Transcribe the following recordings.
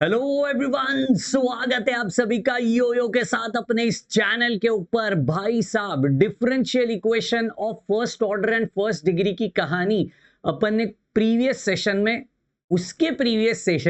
Hello everyone, स्वागत है आप सभी का योयो के साथ अपने इस चैनल के ऊपर। भाई साहब, differential equation of first order and first degree की कहानी अपन ने प्रीवियस सेशन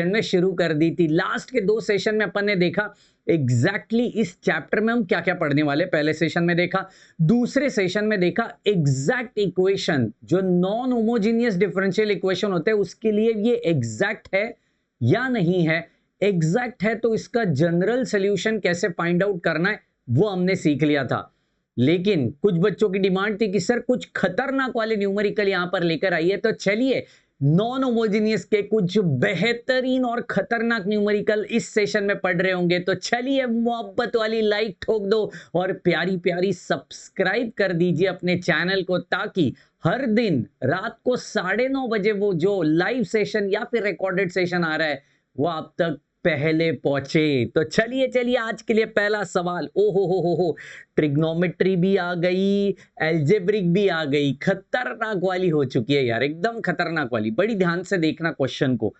में शुरू कर दी थी। लास्ट के दो सेशन में अपन ने देखा एग्जैक्टली इस चैप्टर में हम क्या क्या पढ़ने वाले। पहले सेशन में देखा, दूसरे सेशन में देखा एग्जैक्ट इक्वेशन जो नॉन होमोजीनियस डिफरेंशियल इक्वेशन होते हैं उसके लिए ये एग्जैक्ट है या नहीं है। एग्जैक्ट है तो इसका जनरल सॉल्यूशन कैसे फाइंड आउट करना है वो हमने सीख लिया था। लेकिन कुछ बच्चों की डिमांड थी कि सर कुछ खतरनाक वाले न्यूमेरिकल यहां पर लेकर आइए, तो चलिए नॉन होमोजेनियस के कुछ बेहतरीन और खतरनाक न्यूमेरिकल इस सेशन में पढ़ रहे होंगे। तो चलिए मोहब्बत वाली लाइक ठोक दो और प्यारी प्यारी सब्सक्राइब कर दीजिए अपने चैनल को, ताकि हर दिन रात को 9:30 बजे वो जो लाइव सेशन या फिर रिकॉर्डेड सेशन आ रहा है वो आप तक पहले पहुंचे। तो चलिए चलिए आज के लिए पहला सवाल। ओ हो, ट्रिग्नोमेट्री भी आ गई, एल्जेब्रिक भी आ गई, खतरनाक वाली हो चुकी है यार, एकदम खतरनाक वाली। बड़ी ध्यान से देखना क्वेश्चन को।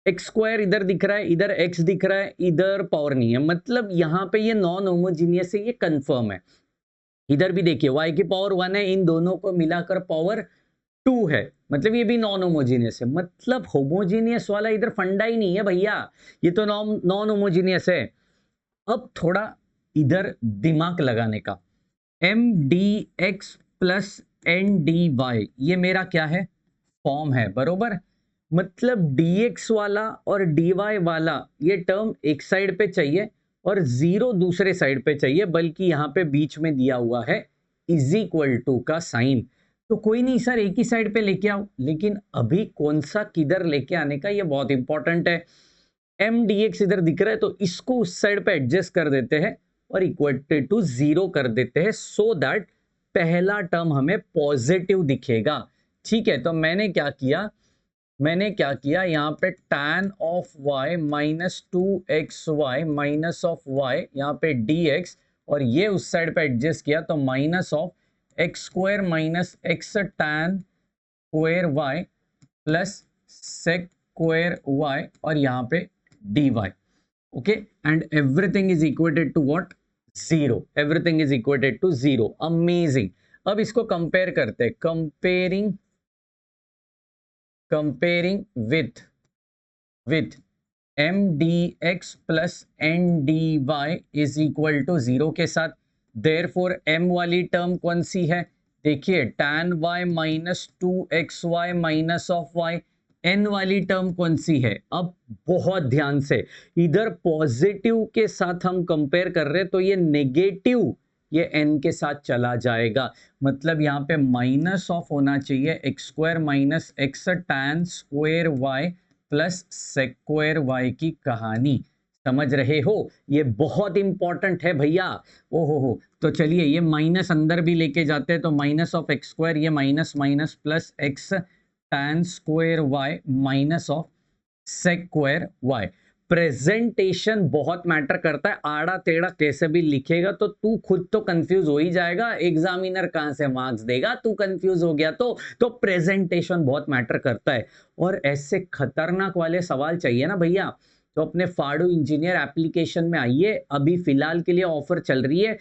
एक्स स्क्वायर इधर दिख रहा है, इधर एक्स दिख रहा है, इधर पावर नहीं है, मतलब यहां पे ये नॉन होमोजीनियस है, ये कंफर्म है। इधर भी देखिए y की पावर 1 है, इन दोनों को मिलाकर पावर 2 है, मतलब ये भी नॉन होमोजीनियस है। मतलब होमोजीनियस वाला इधर फंडा ही नहीं है भैया, ये तो नॉन होमोजीनियस है। अब थोड़ा इधर दिमाग लगाने का। M D X plus N D Y, ये मेरा क्या है, फॉर्म है, बरोबर। मतलब dx वाला और dy वाला ये टर्म एक साइड पे चाहिए और जीरो दूसरे साइड पे चाहिए, बल्कि यहां पे बीच में दिया हुआ है इज इक्वल टू का साइन। तो कोई नहीं सर, एक ही साइड पे लेके आओ, लेकिन अभी कौन सा किधर लेके आने का ये बहुत इंपॉर्टेंट है। एम डी एक्स इधर दिख रहा है तो इसको उस साइड पे एडजस्ट कर देते हैं और इक्वल टू जीरो कर देते हैं, सो दैट पहला टर्म हमें पॉजिटिव दिखेगा। ठीक है, तो मैंने क्या किया यहाँ पे tan of y minus 2xy minus of y, यहाँ पे dx, और ये उस साइड पे एडजस्ट किया तो minus of X square minus X tan square y plus sec square y और यहाँ पे dy। Okay, and everything is equated to what, zero. Everything is equated to zero. Amazing. अब इसको कंपेयर करते हैं, comparing with M D X plus N D Y is equal to zero के साथ। Therefore M वाली term कौन सी है, देखिए tan y minus 2xy minus of y। N वाली टर्म कौन सी है, अब बहुत ध्यान से, इधर पॉजिटिव के साथ हम कंपेयर कर रहे हैं तो ये नेगेटिव ये n के साथ चला जाएगा। मतलब यहाँ पे माइनस ऑफ होना चाहिए X square minus X tan square y plus square y की कहानी। समझ रहे हो, ये बहुत इंपॉर्टेंट है भैया। ओहो, तो चलिए ये माइनस अंदर भी लेके जाते हैं, तो माइनस ऑफ एक्स स्क्वायर, ये minus minus plus X tan square y minus of square y। Presentation बहुत मैटर करता है, आड़ा टेढ़ा कैसे भी लिखेगा तो तू खुद तो कंफ्यूज हो ही जाएगा, एग्जामिनर कहां से मार्क्स देगा, तू कंफ्यूज हो गया तो प्रेजेंटेशन बहुत मैटर करता है। और ऐसे खतरनाक वाले सवाल चाहिए ना भैया, तो अपने फाड़ू इंजीनियर एप्लीकेशन में आइए, अभी फिलहाल के लिए ऑफर चल रही है।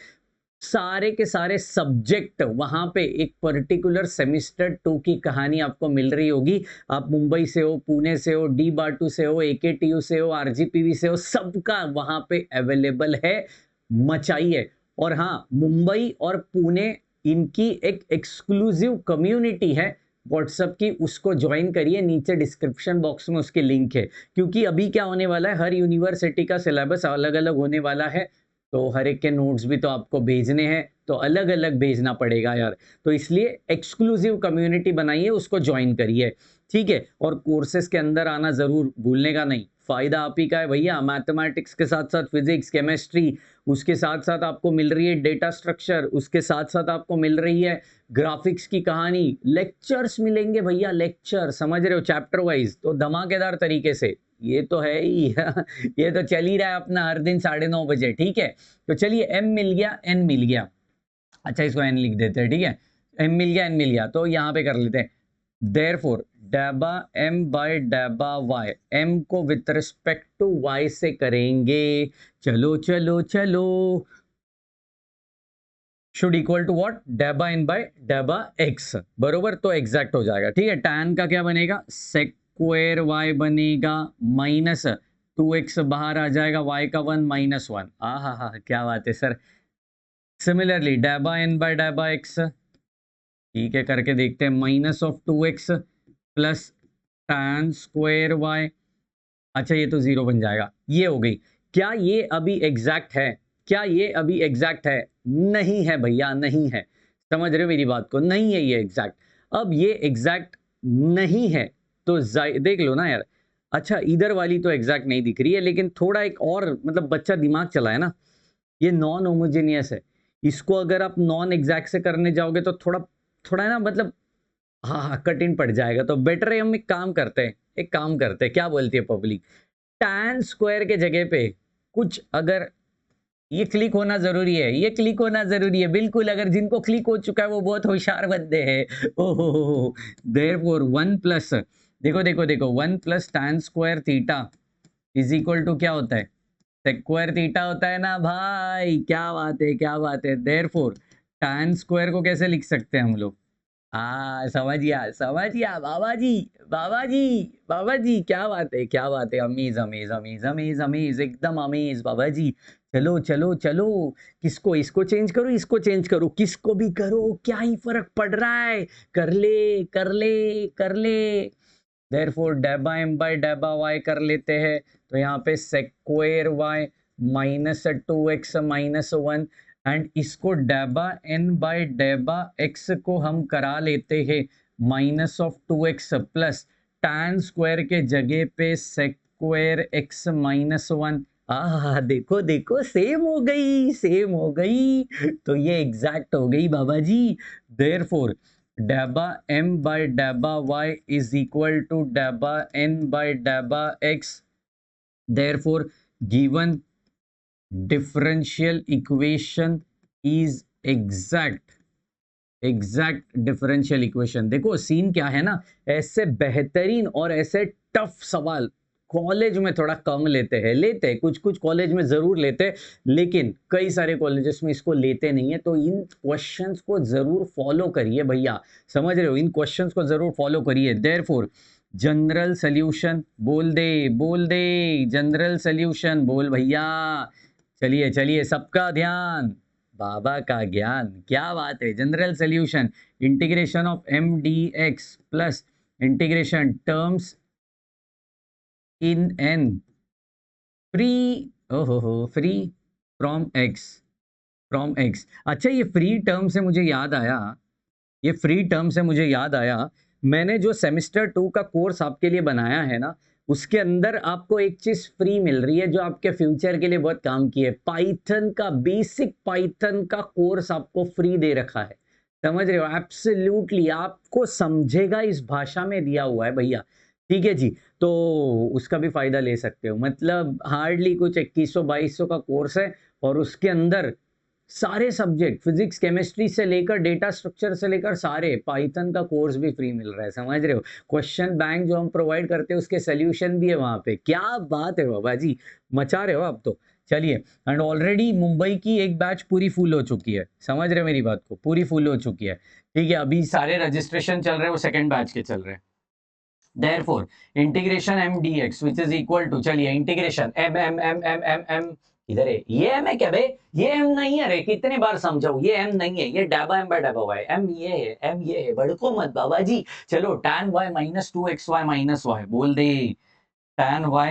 सारे के सारे सब्जेक्ट वहां पे एक पर्टिकुलर सेमिस्टर 2 की कहानी आपको मिल रही होगी। आप मुंबई से हो, पुणे से हो, डी बाटू से हो, एकेटीयू से हो, आरजीपीवी से हो, सबका वहां पे अवेलेबल है। मचाइए। और हाँ, मुंबई और पुणे, इनकी एक एक्सक्लूसिव कम्युनिटी है व्हाट्सएप की, उसको ज्वाइन करिए, नीचे डिस्क्रिप्शन बॉक्स में उसके लिंक है। क्योंकि अभी क्या होने वाला है, हर यूनिवर्सिटी का सिलेबस अलग अलग होने वाला है, तो हर एक के नोट्स भी तो आपको भेजने हैं, तो अलग अलग भेजना पड़ेगा यार। तो इसलिए एक्सक्लूसिव कम्युनिटी बनाइए, उसको ज्वाइन करिए। ठीक है, और कोर्सेज के अंदर आना जरूर भूलने का नहीं, फायदा आप ही का है भैया। मैथमेटिक्स के साथ साथ फिजिक्स, केमिस्ट्री, उसके साथ साथ आपको मिल रही है डेटा स्ट्रक्चर, उसके साथ साथ आपको मिल रही है ग्राफिक्स की कहानी, लेक्चर्स मिलेंगे भैया, लेक्चर, समझ रहे हो, चैप्टर वाइज, तो धमाकेदार तरीके से। ये तो है ही ये तो चल ही रहा है अपना हर दिन 9:30 बजे। ठीक है, तो चलिए m मिल गया, n मिल गया, अच्छा इसको n लिख देते हैं, ठीक है। m मिल गया, n मिल गया, तो यहाँ पे कर लेते हैं। देयरफॉर डेबा एम बाय डेबा वाई, एम को विथ रिस्पेक्ट टू वाई से करेंगे। चलो चलो चलो, शुड इक्वल टू व्हाट, डेबा एन बाय डेबा एक्स, बरोबर। तो एग्जैक्ट हो जाएगा, ठीक है। tan का क्या बनेगा, सेक स्क्वायर वाई बनेगा माइनस 2x बाहर आ जाएगा, y का 1 माइनस 1। हा, क्या बात है सर। सिमिलरली डेबा एन बाय डेबा एक्स, ठीक है, करके देखते हैं। Minus of 2x plus tan square Y, अच्छा ये तो जीरो बन जाएगा। ये हो गई। क्या ये अभी एग्जैक्ट है, क्या ये अभी एग्जैक्ट है? नहीं है भैया, नहीं है। समझ रहे हो मेरी बात को, नहीं है ये एग्जैक्ट। अब ये एग्जैक्ट नहीं है तो देख लो ना यार। अच्छा इधर वाली तो एग्जैक्ट नहीं दिख रही है, लेकिन थोड़ा एक और मतलब बच्चा दिमाग चलाए ना, ये नॉन होमोजेनियस है। इसको अगर आप नॉन एग्जैक्ट से करने जाओगे तो थोड़ा थोड़ा है ना, मतलब हाँ कठिन पड़ जाएगा। तो बेटर है हम एक काम करते हैं, एक काम करते हैं, क्या बोलती है पब्लिक, tan स्क्वायर के जगह पे कुछ अगर, ये क्लिक होना जरूरी है, ये क्लिक होना जरूरी है बिल्कुल। अगर जिनको क्लिक हो चुका है वो बहुत होशियार बंदे हैं। ओहो, देयरफॉर 1 प्लस, देखो देखो देखो, 1 plus tan square theta is equal to क्या होता है, सेक्वायर थीटा होता है ना भाई। क्या बात है, क्या बात है। देयरफॉर tan स्क्वायर को कैसे लिख सकते हैं हम लोग, समझिया समझिया बाबा जी, बाबा जी, बाबा जी, क्या बात है, क्या बात है। Amy's Amy's Amy's Amy's Amy's, एकदम अमीज बाबा जी। चलो चलो चलो, किसको, इसको चेंज करो, इसको चेंज करो, किसको भी करो, क्या ही फर्क पड़ रहा है। कर ले कर ले कर ले। देयरफॉर डेबा एम बाय डेबा वाई कर लेते हैं। तो यहाँ पे square Y minus 2x minus 1, and इसको डेबा एन बाय डेबा एक्स को हम करा लेते हैं minus of 2x plus tan square के जगह पे सेक्वायर x माइनस 1। देखो देखो, सेम हो गई, सेम हो गई। तो ये एग्जैक्ट हो गई बाबा जी। देयरफॉर डेबा m बाय डेबा y इज इक्वल टू डेबा n बाय डेबा x। Therefore given differential equation is exact, exact differential equation. देखो सीन क्या है ना, ऐसे बेहतरीन और ऐसे टफ सवाल कॉलेज में थोड़ा कम लेते हैं, लेते हैं कुछ कुछ कॉलेज में जरूर लेते हैं, लेकिन कई सारे कॉलेजेस में इसको लेते नहीं है। तो इन क्वेश्चंस को जरूर फॉलो करिए भैया, समझ रहे हो, इन क्वेश्चंस को जरूर फॉलो करिए। देयरफॉर जनरल सॉल्यूशन, बोल दे जनरल सॉल्यूशन, बोल भैया। चलिए चलिए, सबका ध्यान, बाबा का ज्ञान, क्या बात है। General solution, integration of M D X plus integration terms in N free, ओहो free from X, from X. अच्छा ये फ्री टर्म से मुझे याद आया, ये फ्री टर्म से मुझे याद आया, मैंने जो सेमेस्टर 2 का कोर्स आपके लिए बनाया है ना, उसके अंदर आपको एक चीज फ्री मिल रही है जो आपके फ्यूचर के लिए बहुत काम की है। पाइथन का बेसिक, पाइथन का कोर्स आपको फ्री दे रखा है, समझ रहे हो। एब्सोल्युटली आपको समझेगा इस भाषा में दिया हुआ है भैया, ठीक है जी। तो उसका भी फायदा ले सकते हो, मतलब हार्डली कुछ 2100-2200 का कोर्स है, और उसके अंदर सारे सब्जेक्ट, फिजिक्स केमिस्ट्री से लेकर डेटा स्ट्रक्चर से लेकर सारे, पाइथन का कोर्स भी फ्री मिल रहा है, समझ रहे हो। क्वेश्चन बैंक जो हम प्रोवाइड करते हैं उसके सोल्यूशन भी है वहां पे। क्या बात है बाबा जी, मचा रहे हो आप तो। चलिए, एंड ऑलरेडी मुंबई की एक बैच पूरी फुल हो चुकी है, समझ रहे हो मेरी बात को, पूरी फुल हो चुकी है, ठीक है। अभी सारे रजिस्ट्रेशन चल रहे हैं, वो सेकंड बैच के चल रहे हैं। Therefore, integration m dx which is equal to, चलिए इंटीग्रेशन m इधर है, ये m है क्या बे, ये m नहीं है रे, कितने बार समझाऊं, ये m नहीं है, ये डेबा m बाय डेबा y, m ये है, m ये है, भड़को मत बाबा जी। चलो tan y minus 2xy minus y, बोल दे tan y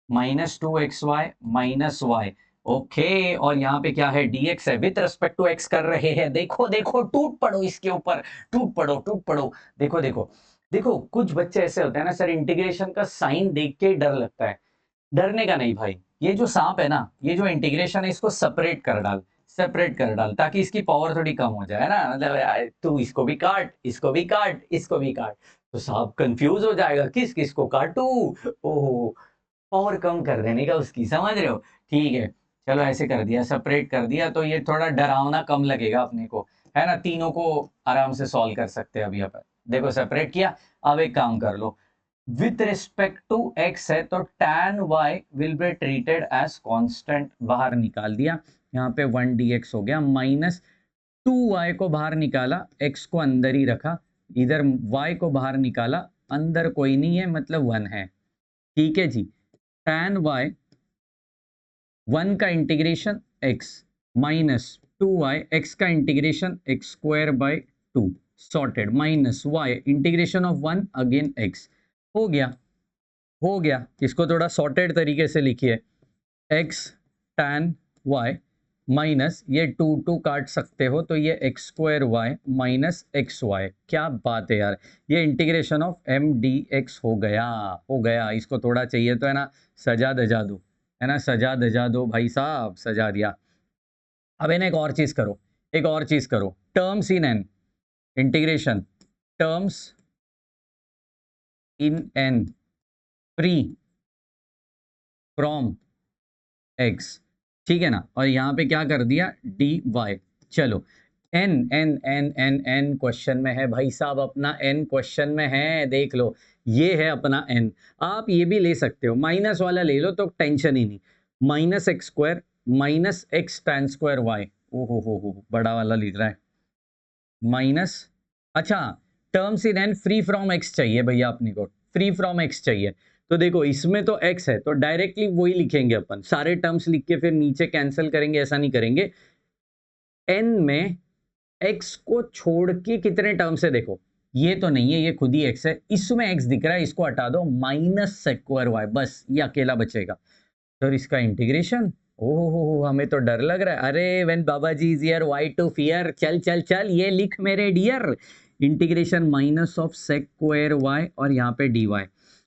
minus 2xy minus y, okay. और यहाँ पे क्या है, dx है, विथ रेस्पेक्ट टू x कर रहे हैं। देखो देखो, टूट पड़ो इसके ऊपर, टूट पड़ो टूट पड़ो। देखो देखो देखो, कुछ बच्चे ऐसे होते हैं ना सर, इंटीग्रेशन का साइन देख के डर लगता है। डरने का नहीं भाई, ये जो सांप है ना, ये जो इंटीग्रेशन है, इसको सेपरेट कर डाल, सेपरेट कर डाल, ताकि इसकी पावर थोड़ी कम हो जाए ना। मतलब यार, तू इसको भी काट, इसको भी काट, इसको भी काट, तो सांप कंफ्यूज हो जाएगा, किस किस को काटू। ओहो, पावर कम कर देने का उसकी, समझ रहे हो। ठीक है, चलो ऐसे कर दिया, सेपरेट कर दिया, तो ये थोड़ा डरावना कम लगेगा अपने को, है ना। तीनों को आराम से सॉल्व कर सकते हैं अभी अपन। देखो सेपरेट किया। अब एक काम कर लो, विथ रिस्पेक्ट टू x है तो tan y will be treated as constant, बाहर निकाल दिया, यहाँ पे 1 dx हो गया, माइनस 2y को बाहर निकाला, x को अंदर ही रखा, इधर y को बाहर निकाला, अंदर कोई नहीं है मतलब 1 है। ठीक है जी, tan y 1 का integration x minus 2y, x का integration x square by 2 sorted, minus y integration of 1 again x। हो गया, हो गया। इसको थोड़ा सॉर्टेड तरीके से लिखिए, x tan y माइनस ये 2 2 काट सकते हो तो ये x square y minus X Y. क्या बात है यार, ये इंटीग्रेशन ऑफ m dx हो गया, हो गया। इसको थोड़ा चाहिए तो है ना सजा दजा दो, है ना, सजा दजा दो भाई साहब, सजा दिया। अब इन्हें एक और चीज करो, एक और चीज करो, terms in N integration, terms in N free from x, ठीक है ना, और यहाँ पे क्या कर दिया dy। चलो n n n n n question में है भाई साहब, अपना n क्वेश्चन में है, देख लो ये है अपना n। आप ये भी ले सकते हो, माइनस वाला ले लो तो टेंशन ही नहीं, minus X square minus X tan square Y. हो बड़ा वाला लिख रहा है माइनस, अच्छा terms in N free from X चाहिए भैया अपने को, फ्री फ्रॉम एक्स चाहिए। तो देखो इसमें तो x है तो डायरेक्टली वही लिखेंगे अपन, सारे टर्म्स लिख के फिर नीचे कैंसिल करेंगे, ऐसा नहीं करेंगे। n में x को छोड़ के कितने टर्म्स है देखो, ये तो नहीं है, ये खुद ही x है, इसमें x दिख रहा है, इसको हटा दो, माइनस स्क्वायर y, बस ये अकेला बचेगा। तो इसका इंटीग्रेशन, ओहो हमें तो डर लग रहा है, अरे when Baba ji is here why to fear, चल चल चल ये लिख मेरे dear, integration minus of square y और यहाँ पे dy।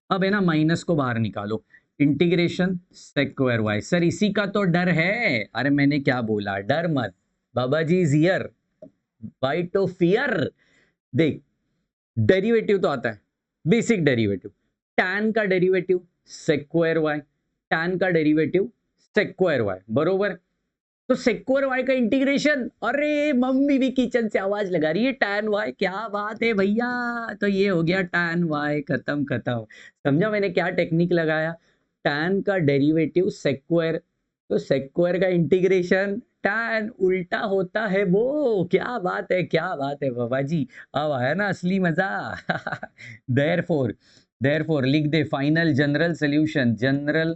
अब है ना माइनस को बाहर निकालो, इंटीग्रेशन सेक्वायर y। सर इसी का तो डर है, अरे मैंने क्या बोला, डर मत, Baba ji is here why to fear. देख डेरिवेटिव तो आता है, बेसिक डेरिवेटिव, tan का डेरिवेटिव सेक्वायर y, tan का डेरिवेटिव सेक्वायर y, बरोबर। तो सेक्वायर y का इंटीग्रेशन, अरे मम्मी भी किचन से आवाज लगा रही है, tan y, क्या बात है भैया, तो ये हो गया tan y, खत्म खत्म। समझा मैंने क्या टेक्निक लगाया, tan का डेरिवेटिव सेक्वायर, तो सेक्वायर का इंटीग्रेशन tan उल्टा होता है वो, क्या बात है, क्या बात है बाबा जी, अब आया ना असली मजा। देयरफॉर, देयरफॉर लिख दे final general solution, general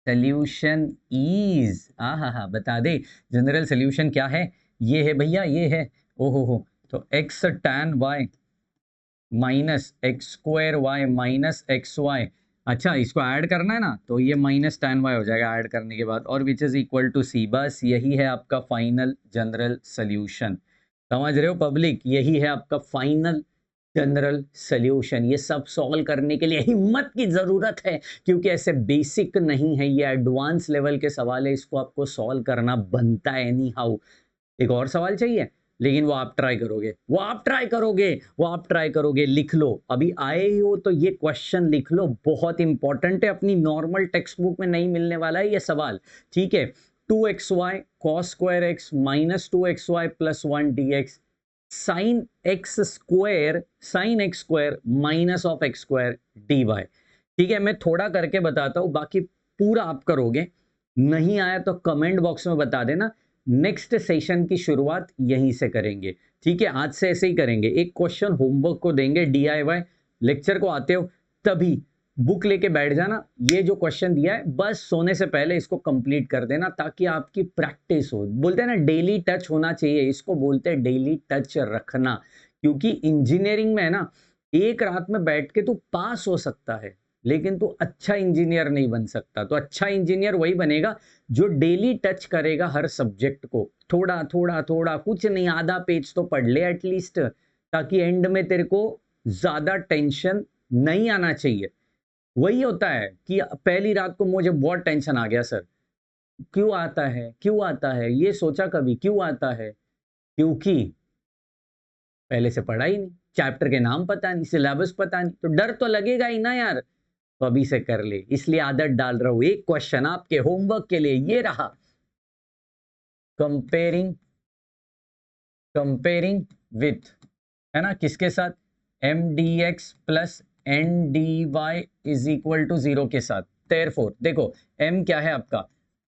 solution is, हा बता दे जनरल सॉल्यूशन क्या है, ये है भैया, ये है, ओहो तो x tan y minus X square Y minus X Y. अच्छा इसको ऐड करना है ना, तो ये माइनस tan y हो जाएगा ऐड करने के बाद, और विच इज इक्वल टू सी, बस यही है आपका फाइनल जनरल सॉल्यूशन। समझ रहे हो पब्लिक, यही है आपका फाइनल जनरल सॉल्यूशन। ये सब सॉल्व करने के लिए हिम्मत की जरूरत है, क्योंकि ऐसे बेसिक नहीं है, ये एडवांस लेवल के सवाल है, इसको आपको सॉल्व करना बनता है एनी हाउ। एक और सवाल चाहिए, लेकिन वो आप ट्राई करोगे, वो आप ट्राई करोगे, वो आप ट्राई करोगे, लिख लो, अभी आए ही हो तो ये क्वेश्चन लिख लो, बहुत इंपॉर्टेंट है, अपनी नॉर्मल टेक्स्ट बुक में नहीं मिलने वाला है ये सवाल, ठीक है। 2xy cos square x minus 2xy plus 1 dx sine x square minus of X square dy। ठीक है, मैं थोड़ा करके बताता हूं, बाकी पूरा आप करोगे, नहीं आया तो कमेंट बॉक्स में बता देना। नेक्स्ट सेशन की शुरुआत यहीं से करेंगे, ठीक है, आज से ऐसे ही करेंगे, एक क्वेश्चन होमवर्क को देंगे DIY, लेक्चर को आते हो तभी बुक लेके बैठ जाना, ये जो क्वेश्चन दिया है बस सोने से पहले इसको कंप्लीट कर देना, ताकि आपकी प्रैक्टिस हो, बोलते हैं ना डेली टच होना चाहिए, इसको बोलते हैं डेली टच रखना, क्योंकि इंजीनियरिंग में है ना, एक रात में बैठ के तू पास हो सकता है, लेकिन तू अच्छा इंजीनियर नहीं बन सकता। तो अच्छा इंजीनियर वही बनेगा जो डेली टच करेगा हर सब्जेक्ट को, थोड़ा थोड़ा थोड़ा, कुछ नहीं, आधा पेज तो पढ़ ले एटलीस्ट, ताकि एंड में तेरे को ज्यादा टेंशन नहीं आना चाहिए। वही होता है कि पहली रात को मुझे बहुत टेंशन आ गया सर, क्यों आता है, क्यों आता है, ये सोचा कभी क्यों आता है, क्योंकि पहले से पढ़ा ही नहीं, चैप्टर के नाम पता नहीं, सिलेबस पता नहीं, तो डर तो लगेगा ही ना यार, तो अभी से कर ले, इसलिए आदत डाल रहा हूं। एक क्वेश्चन आपके होमवर्क के लिए ये रहा, कंपेयरिंग, कंपेयरिंग विथ है ना, किसके साथ, M D X plus N D Y is equal to 0 के साथ। देयरफॉर देखो m क्या है आपका,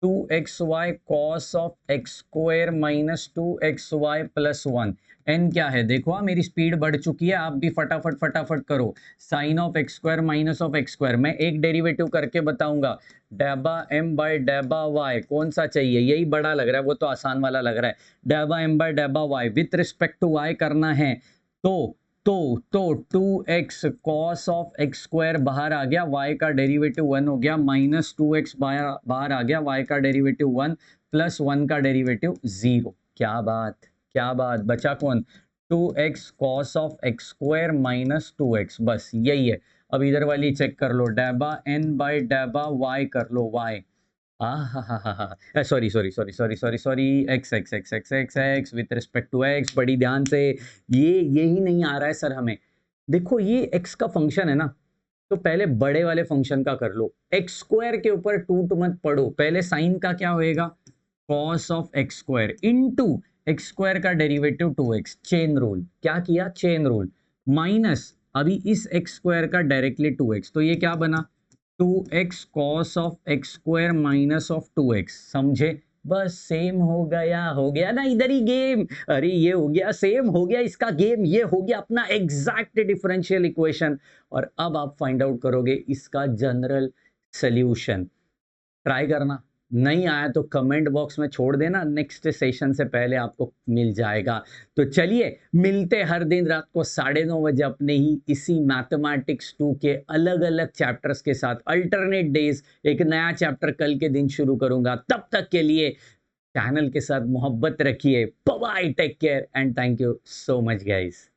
2xy cos of X square minus 2xy plus 1। n क्या है देखो, मेरी स्पीड बढ़ चुकी है, आप भी फटाफट फटाफट करो। Sine of X square minus of X square, मैं एक डेरिवेटिव करके बताऊंगा। डेबा m बाय डेबा y कौन सा चाहिए, यही बड़ा लग रहा है, वो तो आसान वाला लग रहा है। डेबा m बाय डेबा y with respect to y करना है तो 2x cos of X square बाहर आ गया, y का डेरिवेटिव 1 हो गया, माइनस 2x बाहर आ गया, y का डेरिवेटिव 1 प्लस 1 का डेरिवेटिव 0। क्या बात, क्या बात, बचा कौन, 2x cos of X square minus 2x, बस यही है। अब इधर वाली चेक कर लो, डेबा n बाय डेबा y कर लो, y sorry sorry sorry sorry sorry sorry, X X X X X X with respect to X, बड़ी ध्यान से, यही नहीं आ रहा है सर हमें। देखो ये एक्स का फंक्शन है ना, तो पहले बड़े वाले फंक्शन का कर लो, एक्स स्क्वायर के ऊपर टूट मत पड़ो, पहले साइन का क्या होएगा, cos of X square into x square का डेरिवेटिव 2x, चेन रूल, क्या किया, चेन रूल, माइनस अभी इस एक्स स्क्वायर का डायरेक्टली 2x, तो ये क्या बना, 2x cos of X square minus of 2x, समझे, बस सेम हो गया ना इधर ही गेम, अरे ये हो गया, सेम हो गया इसका गेम, ये हो गया अपना एग्जैक्ट डिफरेंशियल इक्वेशन। और अब आप फाइंड आउट करोगे इसका जनरल सॉल्यूशन। ट्राई करना, नहीं आया तो कमेंट बॉक्स में छोड़ देना, नेक्स्ट सेशन से पहले आपको मिल जाएगा। तो चलिए मिलते हर दिन रात को 9:30 अपने ही इसी मैथमेटिक्स 2 के अलग अलग चैप्टर्स के साथ, अल्टरनेट डेज, एक नया चैप्टर कल के दिन शुरू करूंगा। तब तक के लिए चैनल के साथ मोहब्बत रखिए, bye bye, take care and thank you so much guys.